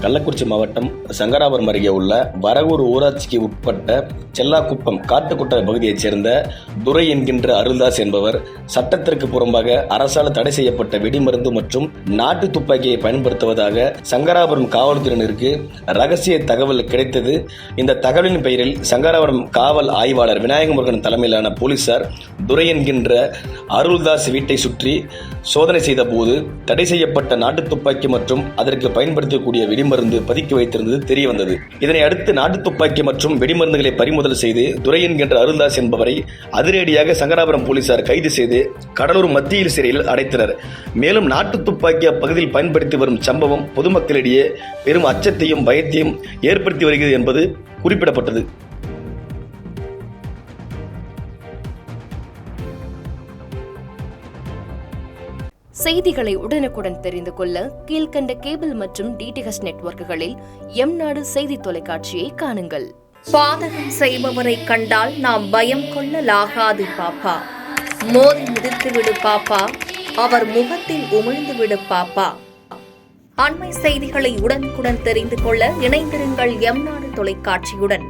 கள்ளக்குறிச்சி மாவட்டம் சங்கராபுரம் அருகே உள்ள வரகூர் ஊராட்சிக்கு உட்பட்ட செல்லாக்குப்பம் காட்டுக்குட்டை பகுதியைச் சேர்ந்த துரை என்கின்ற அருள்தாஸ் என்பவர் சட்டத்திற்கு புறம்பாக அரசால் தடை செய்யப்பட்ட வெடிமருந்து மற்றும் நாட்டு துப்பாக்கியை பயன்படுத்துவதாக சங்கராபுரம் காவல்துறையினருக்கு ரகசிய தகவல் கிடைத்தது. இந்த தகவலின் பெயரில் சங்கராபுரம் காவல் ஆய்வாளர் விநாயகமுருகன் தலைமையிலான போலீசார் துரை என்கின்ற அருள்தாஸ் வீட்டை சுற்றி சோதனை செய்த போது தடை செய்யப்பட்ட நாட்டு துப்பாக்கி மற்றும் அதற்கு பயன்படுத்தக்கூடிய வெடிமருந்து பதுக்கி வைத்திருந்தது தெரிய வந்தது. இதனை அடுத்து நாட்டு துப்பாக்கி மற்றும் வெடிமருந்துகளை பறிமுதல் செய்து துரை என்கின்ற அருள்தாஸ் என்பவரை அதிரடியாக சங்கராபுரம் போலீசார் கைது செய்து கடலூர் மத்திய சிறையில் அடைத்தனர். மேலும் நாட்டு துப்பாக்கி அப்பகுதியில் பயன்படுத்தி வரும் சம்பவம் பொதுமக்களிடையே பெரும் அச்சத்தையும் பயத்தையும் ஏற்படுத்தி வருகிறது என்பது குறிப்பிடப்பட்டது. செய்திகளை உடனுக்குடன் தெரிந்து கொள்ள கீழ்கண்ட கேபிள் மற்றும் டிடிஎச் நெட்வொர்க்குகளில் எம்நாடு செய்தி தொலைக்காட்சியை காணுங்கள். பாதகம் செய்பவரை கண்டால் நாம் பயம் கொள்ளலாகாது பாப்பா. மோதி மிதித்துவிடு பாப்பா, அவர் முகத்தில் உமிழ்ந்துவிடு பாப்பா. அண்மை செய்திகளை உடனுக்குடன் தெரிந்து கொள்ள இணைந்திருங்கள் எம்நாடு தொலைக்காட்சியுடன்.